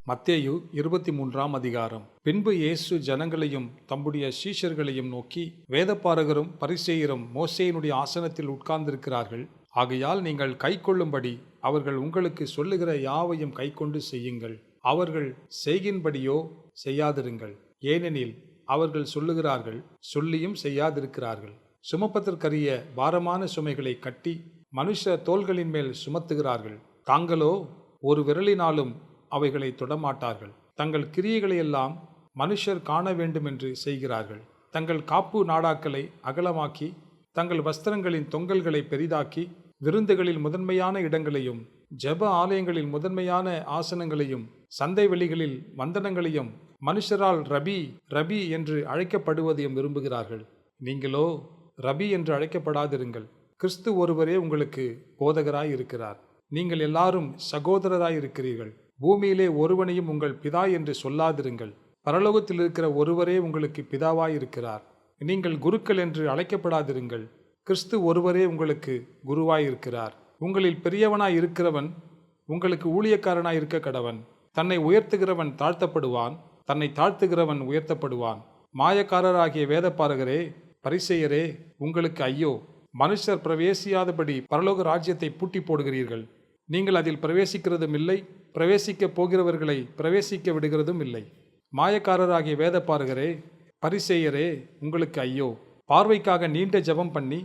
மத்தேயு 23 அதிகாரம். பின்பு இயேசு ஜனங்களையும் தம்முடைய சீஷர்களையும் நோக்கி, வேதபாரகரும் பரிசேயரும் மோசேயினுடைய ஆசனத்தில் உட்கார்ந்திருக்கிறார்கள். ஆகையால் நீங்கள் கைக்கொள்ளும்படி அவர்கள் உங்களுக்கு சொல்லுகிற யாவையும் கைக்கொண்டு செய்யுங்கள். அவர்கள் செய்கின்படியோ செய்யாதிருங்கள். ஏனெனில் அவர்கள் சொல்லுகிறார்கள், சொல்லியும் செய்யாதிருக்கிறார்கள். சுமப்பதற்கரிய பாரமான சுமைகளை கட்டி மனுஷ தோள்களின் மேல் சுமத்துகிறார்கள். தாங்களோ ஒரு விரலினாலும் அவைகளை தொடமாட்டார்கள். தங்கள் கிரியைகளையெல்லாம் மனுஷர் காண வேண்டுமென்று செய்கிறார்கள். தங்கள் காப்பு நாடாக்களை அகலமாக்கி தங்கள் வஸ்திரங்களின் தொங்கல்களை பெரிதாக்கி விருந்துகளில் முதன்மையான இடங்களையும் ஜெப ஆலயங்களில் முதன்மையான ஆசனங்களையும் சந்தை வெளிகளில் வந்தனங்களையும் மனுஷரால் ரபி ரபி என்று அழைக்கப்படுவதையும் விரும்புகிறார்கள். நீங்களோ ரபி என்று அழைக்கப்படாதிருங்கள். கிறிஸ்து ஒருவரே உங்களுக்கு போதகராய் இருக்கிறார். நீங்கள் எல்லாரும் சகோதரராய் இருக்கிறீர்கள். பூமியிலே ஒருவனையும் உங்கள் பிதா என்று சொல்லாதிருங்கள். பரலோகத்தில் இருக்கிற ஒருவரே உங்களுக்கு பிதாவாய் இருக்கிறார். நீங்கள் குருக்கள் என்று அழைக்கப்படாதிருங்கள். கிறிஸ்து ஒருவரே உங்களுக்கு குருவாய் இருக்கிறார். உங்களில் பெரியவனாய் இருக்கிறவன் உங்களுக்கு ஊழியக்காரனாய் இருக்க கடவன். தன்னை உயர்த்துகிறவன் தாழ்த்தப்படுவான், தன்னை தாழ்த்துகிறவன் உயர்த்தப்படுவான். மாயக்காரராகிய வேதபாரகரே பரிசேயரே உங்களுக்கு ஐயோ! மனுஷர் பிரவேசியாதபடி பரலோக ராஜ்யத்தை பூட்டி போடுகிறீர்கள். நீங்கள் அதில் பிரவேசிக்கிறதும் இல்லை, பிரவேசிக்க போகிறவர்களை பிரவேசிக்க விடுகிறதும் இல்லை. மாயக்காரராகிய வேதபாரகரே பரிசேயரே உங்களுக்கு ஐயோ! பார்வைக்காக நீண்ட ஜெபம் பண்ணி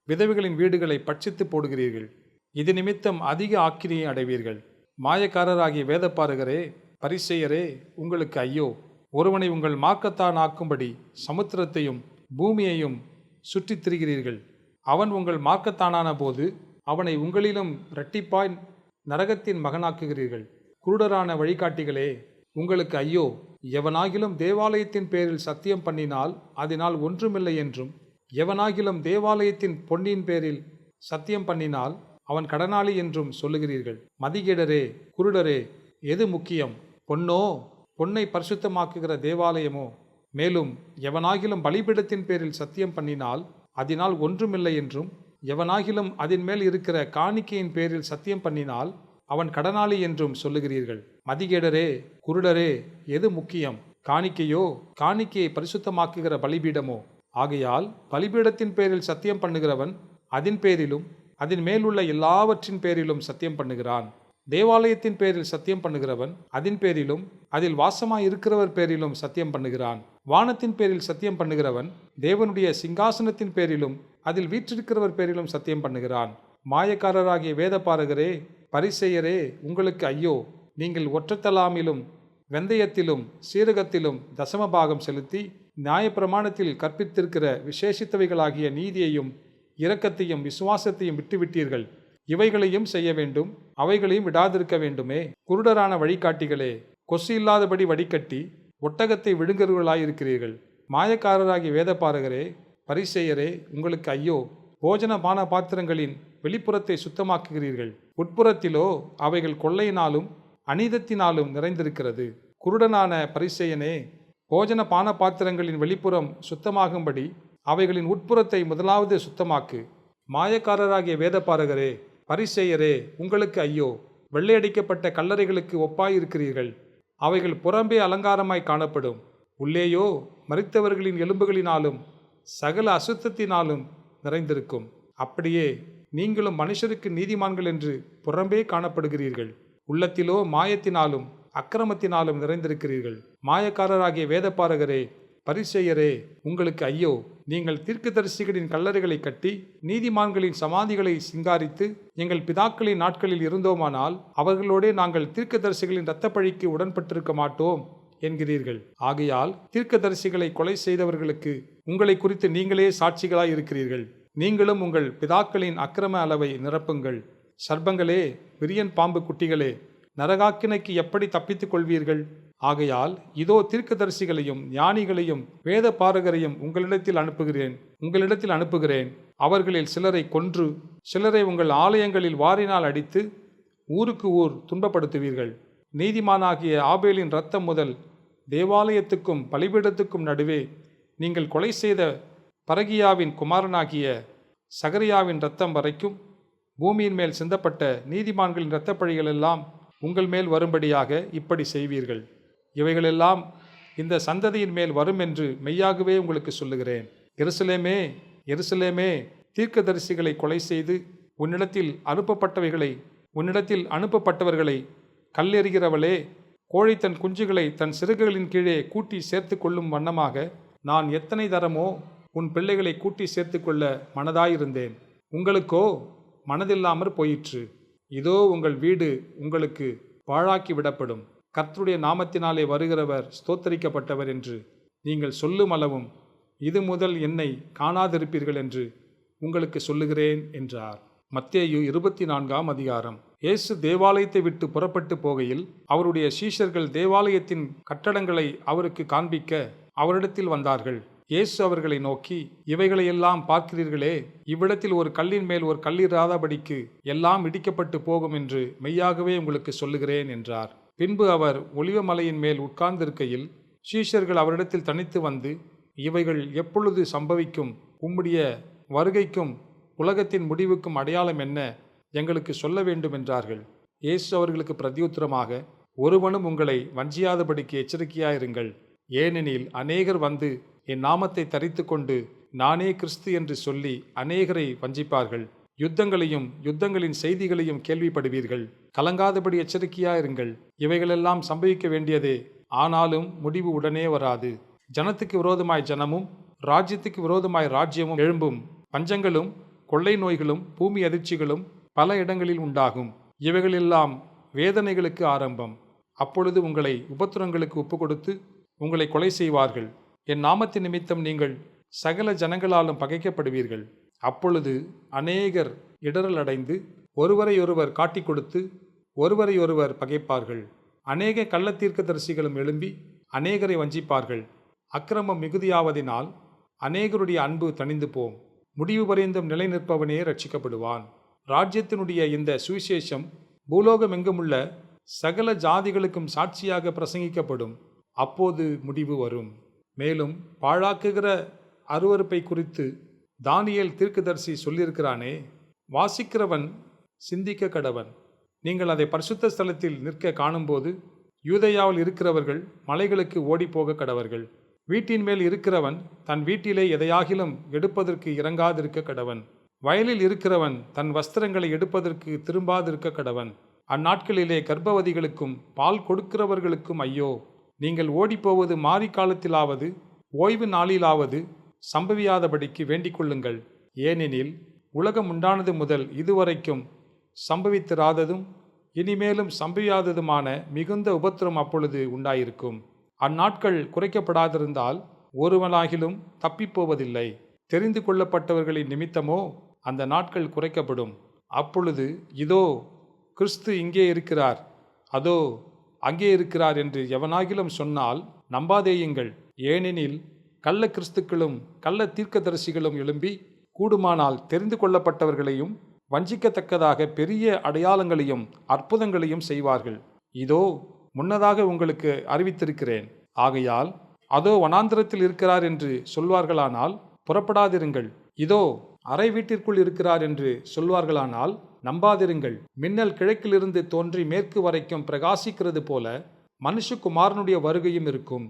விதவைகளின் வீடுகளை பட்சித்து போடுகிறீர்கள். இது நிமித்தம் அதிக ஆக்கினையை அடைவீர்கள். மாயக்காரராகிய வேதபாரகரே பரிசேயரே உங்களுக்கு ஐயோ! ஒருவனை உங்கள் மார்க்கத்தான் ஆக்கும்படி சமுத்திரத்தையும் பூமியையும் சுற்றித் திரிகிறீர்கள். அவன் உங்கள் மார்க்கத்தானான போது அவனை உங்களிலும் இரட்டிப்பாய் நரகத்தின் மகனாக்குகிறீர்கள். குருடரான வழிகாட்டிகளே உங்களுக்கு ஐயோ! எவனாகிலும் தேவாலயத்தின் பேரில் சத்தியம் பண்ணினால் அதனால் ஒன்றுமில்லை என்றும், எவனாகிலும் தேவாலயத்தின் பொன்னின் பேரில் சத்தியம் பண்ணினால் அவன் கடனாளி என்றும் சொல்லுகிறீர்கள். மதிகேடரே குருடரே, எது முக்கியம்? பொன்னோ, பொன்னை பரிசுத்தமாக்குகிற தேவாலயமோ? மேலும் எவனாகிலும் பலிபீடத்தின் பேரில் சத்தியம் பண்ணினால் அதனால் ஒன்றுமில்லை என்றும், எவனாகிலும் அதன் மேல் இருக்கிற காணிக்கையின் பேரில் சத்தியம் பண்ணினால் அவன் கடனாளி என்றும் சொல்லுகிறீர்கள். மதிகேடரே குருடரே, எது முக்கியம்? காணிக்கையோ, காணிக்கையை பரிசுத்தமாக்குகிற பலிபீடமோ? ஆகையால் பலிபீடத்தின் பேரில் சத்தியம் பண்ணுகிறவன் அதன் பேரிலும் அதன் மேலுள்ள எல்லாவற்றின் பேரிலும் சத்தியம் பண்ணுகிறான். தேவாலயத்தின் பேரில் சத்தியம் பண்ணுகிறவன் அதன் பேரிலும் அதில் வாசமாய் இருக்கிறவர் பேரிலும் சத்தியம் பண்ணுகிறான். வானத்தின் பேரில் சத்தியம் பண்ணுகிறவன் தேவனுடைய சிங்காசனத்தின் பேரிலும் அதில் வீற்றிருக்கிறவர் பேரிலும் சத்தியம் பண்ணுகிறான். மாயக்காரராகிய வேதபாரகரே பரிசேயரே உங்களுக்கு ஐயோ! நீங்கள் ஒற்றத்தலாமிலும் வெந்தயத்திலும் சீரகத்திலும் தசமபாகம் செலுத்தி நியாயப்பிரமாணத்தில் கற்பித்திருக்கிற விசேஷித்தவைகளாகிய நீதியையும் இரக்கத்தையும் விசுவாசத்தையும் விட்டுவிட்டீர்கள். இவைகளையும் செய்ய வேண்டும், அவைகளையும் விடாதிருக்க வேண்டுமே. குருடரான வழிகாட்டிகளே, கொசு இல்லாதபடி வடிகட்டி ஒட்டகத்தை விழுங்குகிறவர்களாயிருக்கிறீர்கள். மாயக்காரராகிய வேதபாரகரே பரிசேயரே உங்களுக்கு ஐயோ! போஜன பான பாத்திரங்களின் வெளிப்புறத்தை சுத்தமாக்குகிறீர்கள், உட்புறத்திலோ அவைகள் கொள்ளையினாலும் அநீதத்தினாலும் நிறைந்திருக்கிறது. குருடனான பரிசேயனே, போஜன பான பாத்திரங்களின் வெளிப்புறம் சுத்தமாகும்படி அவைகளின் உட்புறத்தை முதலாவது சுத்தமாக்கு. மாயக்காரராகிய வேதபாரகரே பரிசேயரே உங்களுக்கு ஐயோ! வெள்ளையடிக்கப்பட்ட கல்லறைகளுக்கு ஒப்பாயிருக்கிறீர்கள். அவைகள் புறம்பே அலங்காரமாய் காணப்படும், உள்ளேயோ மரித்தவர்களின் எலும்புகளினாலும் சகல அசுத்தத்தினாலும் நிறைந்திருக்கும். அப்படியே நீங்களும் மனுஷருக்கு நீதிமான்கள் என்று புறம்பே காணப்படுகிறீர்கள், உள்ளத்திலோ மாயத்தினாலும் அக்கிரமத்தினாலும் நிறைந்திருக்கிறீர்கள். மாயக்காரராகிய வேதபாரகரே பரிசேயரே உங்களுக்கு ஐயோ! நீங்கள் தீர்க்கதரிசிகளின் கல்லறைகளை கட்டி நீதிமான்களின் சமாதிகளை சிங்காரித்து எங்கள் பிதாக்களின் நாட்களில் இருந்தோமானால் அவர்களோடே நாங்கள் தீர்க்கதரிசிகளின் இரத்தப்பழிக்கு உடன்பட்டிருக்க மாட்டோம் என்கிறீர்கள். ஆகையால் தீர்க்கதரிசிகளை கொலை செய்தவர்களுக்கு உங்களை குறித்து நீங்களே சாட்சிகளாய் இருக்கிறீர்கள். நீங்களும் உங்கள் பிதாக்களின் அக்கிரம அளவை நிரப்புங்கள். சர்ப்பங்களே, விரியன் பாம்பு குட்டிகளே, நரகாக்கினைக்கு எப்படி தப்பித்துக் கொள்வீர்கள்? ஆகையால் இதோ தீர்க்கதரிசிகளையும் ஞானிகளையும் வேதபாரகரையும் உங்களிடத்தில் அனுப்புகிறேன். அவர்களில் சிலரை கொன்று சிலரை உங்கள் ஆலயங்களில் வாரினால் அடித்து ஊருக்கு ஊர் துன்பப்படுத்துவீர்கள். நீதிமானாகிய ஆபேலின் இரத்தம் முதல் தேவாலயத்துக்கும் பலிபீடத்துக்கும் நடுவே நீங்கள் கொலை செய்த பரகியாவின் குமாரனாகிய சகரியாவின் இரத்தம் வரைக்கும் பூமியின் மேல் சிந்தப்பட்ட நீதிமான்களின் இரத்தப்பழிகளெல்லாம் உங்கள் மேல் வரும்படியாக இப்படி செய்வீர்கள். இவைகளெல்லாம் இந்த சந்ததியின் மேல் வரும் என்று மெய்யாகவே உங்களுக்கு சொல்லுகிறேன். எருசலேமே, எருசலேமே, தீர்க்கதரிசிகளை கொலை செய்து உன்னிடத்தில் அனுப்பப்பட்டவர்களை கல்லெறிகிறவளே, கோழி தன் குஞ்சுகளை தன் சிறகுகளின் கீழே கூட்டி சேர்த்து கொள்ளும் வண்ணமாக நான் எத்தனை தரமோ உன் பிள்ளைகளை கூட்டி சேர்த்து கொள்ள மனதாயிருந்தேன். உங்களுக்கோ மனதில்லாமற் போயிற்று. இதோ உங்கள் வீடு உங்களுக்கு பாழாக்கி விடப்படும். கர்த்தருடைய நாமத்தினாலே வருகிறவர் ஸ்தோத்தரிக்கப்பட்டவர் என்று நீங்கள் சொல்லும் அளவும் இது முதல் என்னை காணாதிருப்பீர்கள் என்று உங்களுக்கு சொல்லுகிறேன் என்றார். மத்தேயு 24ஆம் அதிகாரம். இயேசு தேவாலயத்தை விட்டு புறப்பட்டு போகையில் அவருடைய சீஷர்கள் தேவாலயத்தின் கட்டடங்களை அவருக்கு காண்பிக்க அவரிடத்தில் வந்தார்கள். இயேசு அவர்களை நோக்கி, இவைகளையெல்லாம் பார்க்கிறீர்களே, இவ்விடத்தில் ஒரு கல்லின் மேல் ஒரு கல்லிராதபடிக்கு எல்லாம் இடிக்கப்பட்டு போகும் என்று மெய்யாகவே உங்களுக்கு சொல்லுகிறேன் என்றார். பின்பு அவர் ஒலிவமலையின் மேல் உட்கார்ந்திருக்கையில் சீஷர்கள் அவரிடத்தில் தனித்து வந்து, இவைகள் எப்பொழுது சம்பவிக்கும்? உம்முடைய வருகைக்கும் உலகத்தின் முடிவுக்கும் அடையாளம் என்ன? எங்களுக்கு சொல்ல வேண்டும் என்றார்கள். இயேசு அவர்களுக்கு பிரதியுத்தரமாக, ஒருவனும் உங்களை வஞ்சியாதபடிக்கு எச்சரிக்கையாயிருங்கள். ஏனெனில் அநேகர் வந்து என் நாமத்தை தரித்து கொண்டு நானே கிறிஸ்து என்று சொல்லி அநேகரை வஞ்சிப்பார்கள். யுத்தங்களின் செய்திகளையும் கேள்விப்படுவீர்கள். கலங்காதபடி எச்சரிக்கையாயிருங்கள். இவைகளெல்லாம் சம்பவிக்க வேண்டியதே, ஆனாலும் முடிவு உடனே வராது. ஜனத்துக்கு விரோதமாய் ஜனமும் ராஜ்யத்துக்கு விரோதமாய் ராஜ்யமும் எழும்பும். பஞ்சங்களும் கொள்ளை நோய்களும் பூமி அதிர்ச்சிகளும் பல இடங்களில் உண்டாகும். இவைகளெல்லாம் வேதனைகளுக்கு ஆரம்பம். அப்பொழுது உங்களை உபத்திரங்களுக்கு ஒப்புக்கொடுத்து உங்களை கொலை செய்வார்கள். என் நாமத்தின் நிமித்தம் நீங்கள் சகல ஜனங்களாலும் பகைக்கப்படுவீர்கள். அப்பொழுது அநேகர் இடறல் அடைந்து ஒருவரையொருவர் காட்டிக் கொடுத்து ஒருவரையொருவர் பகைப்பார்கள். அநேக கள்ள தீர்க்கதரிசிகளும் எழும்பி அநேகரை வஞ்சிப்பார்கள். அக்கிரமம் மிகுதியாவதினால் அநேகருடைய அன்பு தணிந்து போம். முடிவு பரியந்தம் நிலை நிற்பவனே ரட்சிக்கப்படுவான். ராஜ்யத்தினுடைய இந்த சுவிசேஷம் பூலோகமெங்குமுள்ள சகல ஜாதிகளுக்கும் சாட்சியாக பிரசங்கிக்கப்படும். அப்போது முடிவு வரும். மேலும் பாழாக்குகிற அருவருப்பை குறித்து தானியேல் தீர்க்கதரிசி சொல்லியிருக்கிறானே, வாசிக்கிறவன் சிந்திக்க கடவன். நீங்கள் அதை பரிசுத்த ஸ்தலத்தில் நிற்க காணும்போது யூதேயாவில் இருக்கிறவர்கள் மலைகளுக்கு ஓடிப்போக கடவர்கள். வீட்டின் மேல் இருக்கிறவன் தன் வீட்டிலே எதையாகிலும் எடுப்பதற்கு இறங்காதிருக்க கடவன். வயலில் இருக்கிறவன் தன் வஸ்திரங்களை எடுப்பதற்கு திரும்பாதிருக்க கடவன். அந்நாட்களிலே கர்ப்பவதிகளுக்கும் பால் கொடுக்கிறவர்களுக்கும் ஐயோ! நீங்கள் ஓடிப்போவது மாரி காலத்திலாவது ஓய்வு நாளிலாவது சம்பவியாதபடிக்கு வேண்டிக் கொள்ளுங்கள். ஏனெனில் உலகம் உண்டானது முதல் இதுவரைக்கும் சம்பவித்திராததும் இனிமேலும் சம்பவியாததுமான மிகுந்த உபத்திரம் அப்பொழுது உண்டாயிருக்கும். அந்நாட்கள் குறைக்கப்படாதிருந்தால் ஒருவனாகிலும் தப்பிப்போவதில்லை. தெரிந்து கொள்ளப்பட்டவர்களின் நிமித்தமோ அந்த நாட்கள் குறைக்கப்படும். அப்பொழுது இதோ கிறிஸ்து இங்கே இருக்கிறார், அதோ அங்கே இருக்கிறார் என்று எவனாகிலும் சொன்னால் நம்பாதேயுங்கள். ஏனெனில் கள்ள கிறிஸ்துக்களும் கள்ள தீர்க்கதரிசிகளும் எழும்பி கூடுமானால் தெரிந்து கொள்ளப்பட்டவர்களையும் வஞ்சிக்கத்தக்கதாக பெரிய அடையாளங்களையும் அற்புதங்களையும் செய்வார்கள். இதோ முன்னதாக உங்களுக்கு அறிவித்திருக்கிறேன். ஆகையால் அதோ வனாந்திரத்தில் இருக்கிறார் என்று சொல்வார்களானால் புறப்படாதிருங்கள். இதோ அறை வீட்டிற்குள் இருக்கிறார் என்று சொல்வார்களானால் நம்பாதிருங்கள். மின்னல் கிழக்கிலிருந்து தோன்றி மேற்கு வரைக்கும் பிரகாசிக்கிறது போல மனுஷகுமாரனுடைய வருகையும் இருக்கும்.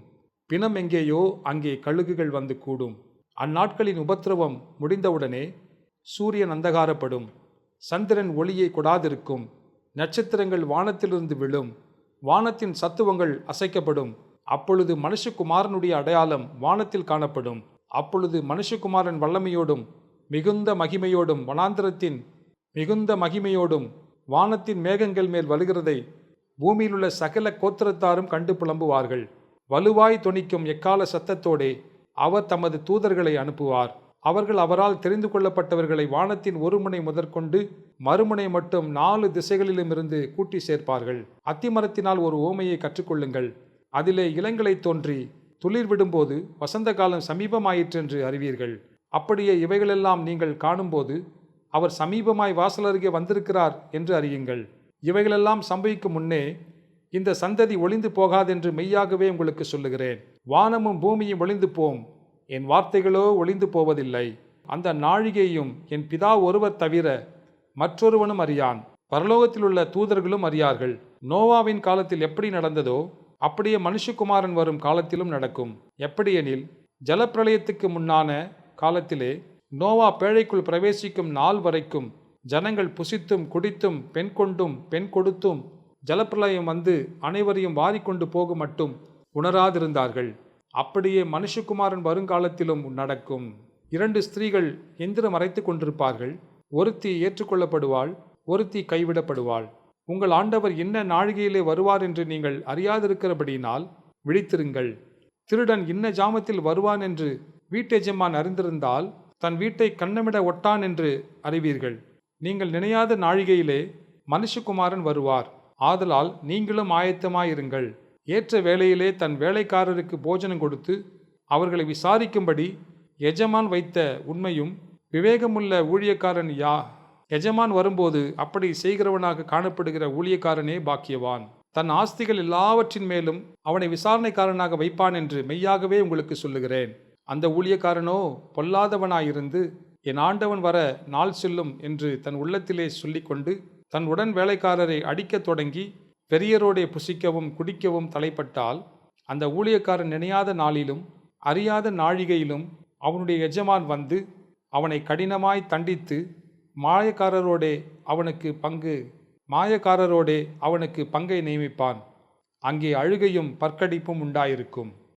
பிணம் எங்கேயோ அங்கே கழுகுகள் வந்து கூடும். அந்நாட்களின் உபத்திரவம் முடிந்தவுடனே சூரியன் அந்தகாரப்படும், சந்திரன் ஒளியை கொடாதிருக்கும், நட்சத்திரங்கள் வானத்திலிருந்து விழும், வானத்தின் சத்துவங்கள் அசைக்கப்படும். அப்பொழுது மனுஷகுமாரனுடைய அடையாளம் வானத்தில் காணப்படும். அப்பொழுது மனுஷகுமாரன் வல்லமையோடும் மிகுந்த மகிமையோடும் வானத்தின் மேகங்கள் மேல் வருகிறதை பூமியிலுள்ள சகல கோத்திரத்தாரும் கண்டு புலம்புவார்கள். வலுவாய் தொனிக்கும் எக்கால சத்தத்தோடே அவர் தமது தூதர்களை அனுப்புவார். அவர்கள் அவரால் தெரிந்து கொள்ளப்பட்டவர்களை வானத்தின் ஒரு முனை முதற்கொண்டு மறுமுனை மட்டும் 4 திசைகளிலுமிருந்து கூட்டி சேர்ப்பார்கள். அத்திமரத்தினால் ஒரு ஓமையை கற்றுக்கொள்ளுங்கள். அதிலே இளங்களை தோன்றி துளிர் விடும்போது வசந்த காலம் சமீபமாயிற்றென்று அறிவீர்கள். அப்படியே இவைகளெல்லாம் நீங்கள் காணும்போது அவர் சமீபமாய் வாசல் அருகே வந்திருக்கிறார் என்று அறியுங்கள். இவைகளெல்லாம் சம்பவிக்கும் முன்னே இந்த சந்ததி ஒளிந்து போகாதென்று மெய்யாகவே உங்களுக்கு சொல்லுகிறேன். வானமும் பூமியும் ஒளிந்து போம், என் வார்த்தைகளோ ஒளிந்து போவதில்லை. அந்த நாழிகையும் என் பிதா ஒருவர் தவிர மற்றொருவனும் அறியான், பரலோகத்தில் உள்ள தூதர்களும் அறியார்கள், நோவாவின் காலத்தில் எப்படி நடந்ததோ அப்படியே மனுஷகுமாரன் வரும் காலத்திலும் நடக்கும். எப்படியெனில், ஜலப்பிரளயத்துக்கு முன்னான காலத்திலே நோவா பேழைக்குள் பிரவேசிக்கும் நாள் வரைக்கும் ஜனங்கள் புசித்தும் குடித்தும் பெண் கொண்டும் பெண் கொடுத்தும் ஜலப்பிரளயம் வந்து அனைவரையும் வாரிக்கொண்டு போக மட்டும் உணராதிருந்தார்கள். அப்படியே மனுஷகுமாரன் வருங்காலத்திலும் நடக்கும். 2 ஸ்திரீகள் எந்திரம் அரைத்து கொண்டிருப்பார்கள். ஒருத்தி ஏற்றுக்கொள்ளப்படுவாள், ஒருத்தி கைவிடப்படுவாள். உங்கள் ஆண்டவர் என்ன நாழிகையிலே வருவார் என்று நீங்கள் அறியாதிருக்கிறபடியினால் விழித்திருங்கள். திருடன் இன்ன ஜாமத்தில் வருவான் என்று வீட்டெஜமான் அறிந்திருந்தால் தன் வீட்டை கன்னமிட ஒட்டான் என்று அறிவீர்கள். நீங்கள் நினையாத நாழிகையிலே மனுஷகுமாரன் வருவார். ஆதலால் நீங்களும் ஆயத்தமாயிருங்கள். ஏற்ற வேளையிலே தன் வேலைக்காரருக்கு போஜனம் கொடுத்து அவர்களை விசாரிக்கும்படி எஜமான் வைத்த உண்மையும் விவேகமுள்ள ஊழியக்காரன் எஜமான் வரும்போது அப்படி செய்கிறவனாக காணப்படுகிற ஊழியக்காரனே பாக்கியவான். தன் ஆஸ்திகள் எல்லாவற்றின் மேலும் அவனை விசாரணைக்காரனாக வைப்பான் என்று மெய்யாகவே உங்களுக்கு சொல்லுகிறேன். அந்த ஊழியக்காரனோ பொல்லாதவனாயிருந்து என் ஆண்டவன் வர நாள் செல்லும் என்று தன் உள்ளத்திலே சொல்லிக்கொண்டு தன் உடன் வேலைக்காரரை அடிக்கத் தொடங்கி பெரியரோடே புசிக்கவும் குடிக்கவும் தலைப்பட்டால், அந்த ஊழியக்காரன் நினையாத நாளிலும் அறியாத நாழிகையிலும் அவனுடைய எஜமான் வந்து அவனை கடினமாய் தண்டித்து மாயக்காரரோடே அவனுக்கு பங்கை நியமிப்பான். அங்கே அழுகையும் பற்கடிப்பும் உண்டாயிருக்கும்.